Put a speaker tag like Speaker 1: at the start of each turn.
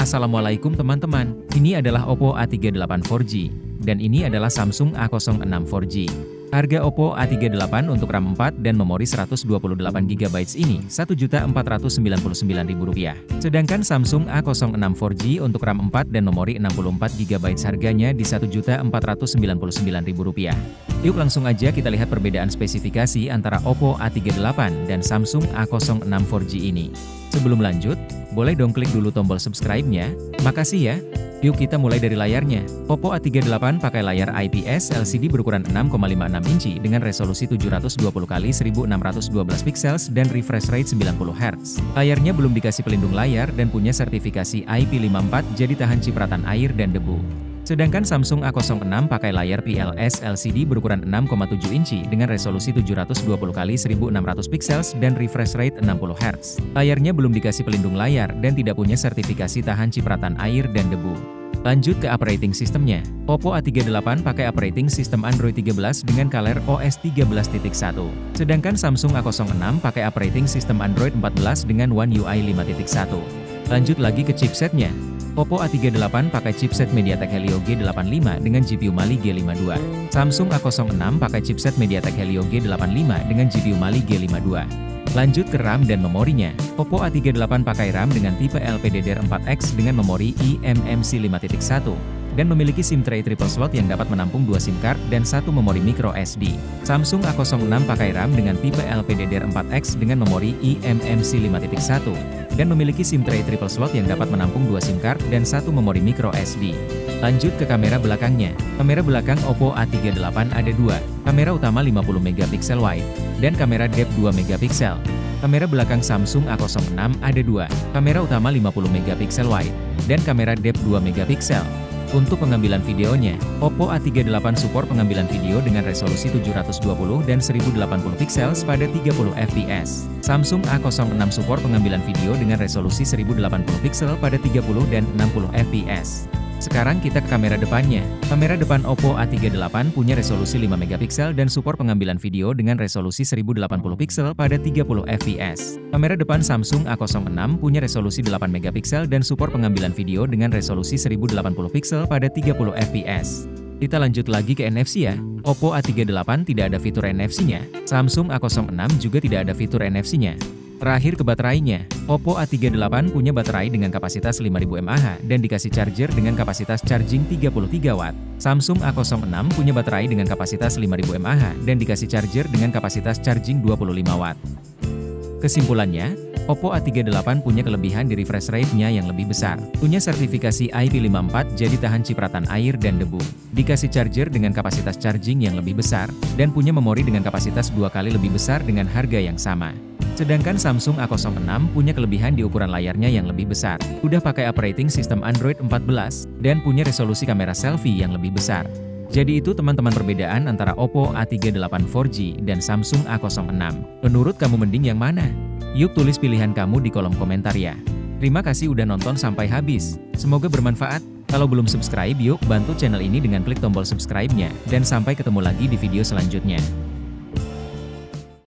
Speaker 1: Assalamualaikum teman-teman, ini adalah Oppo A38 4G, dan ini adalah Samsung A06 4G. Harga Oppo A38 untuk RAM 4 dan memori 128GB ini Rp1.499.000. Sedangkan Samsung A06 4G untuk RAM 4 dan memori 64GB harganya di Rp1.499.000. Yuk langsung aja kita lihat perbedaan spesifikasi antara Oppo A38 dan Samsung A06 4G ini. Sebelum lanjut, boleh dong klik dulu tombol subscribe-nya, makasih ya. Yuk kita mulai dari layarnya. Oppo A38 pakai layar IPS LCD berukuran 6,56 inci dengan resolusi 720x1612 pixels dan refresh rate 90Hz. Layarnya belum dikasih pelindung layar dan punya sertifikasi IP54 jadi tahan cipratan air dan debu. Sedangkan Samsung A06 pakai layar PLS LCD berukuran 6,7 inci dengan resolusi 720x1600 pixels dan refresh rate 60Hz. Layarnya belum dikasih pelindung layar dan tidak punya sertifikasi tahan cipratan air dan debu. Lanjut ke operating systemnya. Oppo A38 pakai operating system Android 13 dengan color OS 13.1. Sedangkan Samsung A06 pakai operating system Android 14 dengan One UI 5.1. Lanjut lagi ke chipsetnya. Oppo A38 pakai chipset MediaTek Helio G85 dengan GPU Mali G52. Samsung A06 pakai chipset MediaTek Helio G85 dengan GPU Mali G52. Lanjut ke RAM dan memorinya. Oppo A38 pakai RAM dengan tipe LPDDR4X dengan memori eMMC 5.1 dan memiliki SIM tray triple slot yang dapat menampung 2 SIM card dan 1 memori micro SD. Samsung A06 pakai RAM dengan tipe LPDDR4X dengan memori eMMC 5.1 dan memiliki SIM tray triple slot yang dapat menampung 2 SIM card dan 1 memori micro SD. Lanjut ke kamera belakangnya. Kamera belakang Oppo A38 ada 2, kamera utama 50MP wide, dan kamera depth 2MP. Kamera belakang Samsung A06 ada 2, kamera utama 50MP wide, dan kamera depth 2MP. Untuk pengambilan videonya, Oppo A38 support pengambilan video dengan resolusi 720 dan 1080 pixels pada 30fps. Samsung A06 support pengambilan video dengan resolusi 1080 pixel pada 30 dan 60fps. Sekarang kita ke kamera depannya. Kamera depan Oppo A38 punya resolusi 5MP dan support pengambilan video dengan resolusi 1080 pixel pada 30fps. Kamera depan Samsung A06 punya resolusi 8MP dan support pengambilan video dengan resolusi 1080 pixel pada 30fps. Kita lanjut lagi ke NFC ya. Oppo A38 tidak ada fitur NFC-nya. Samsung A06 juga tidak ada fitur NFC-nya. Terakhir ke baterainya, Oppo A38 punya baterai dengan kapasitas 5000 mAh dan dikasih charger dengan kapasitas charging 33W. Samsung A06 punya baterai dengan kapasitas 5000 mAh dan dikasih charger dengan kapasitas charging 25W. Kesimpulannya, Oppo A38 punya kelebihan di refresh rate-nya yang lebih besar, punya sertifikasi IP54 jadi tahan cipratan air dan debu, dikasih charger dengan kapasitas charging yang lebih besar, dan punya memori dengan kapasitas 2 kali lebih besar dengan harga yang sama. Sedangkan Samsung A06 punya kelebihan di ukuran layarnya yang lebih besar, udah pakai operating system Android 14, dan punya resolusi kamera selfie yang lebih besar. Jadi itu teman-teman perbedaan antara Oppo A38 4G dan Samsung A06. Menurut kamu mending yang mana? Yuk tulis pilihan kamu di kolom komentar ya. Terima kasih udah nonton sampai habis. Semoga bermanfaat. Kalau belum subscribe yuk bantu channel ini dengan klik tombol subscribe-nya. Dan sampai ketemu lagi di video selanjutnya.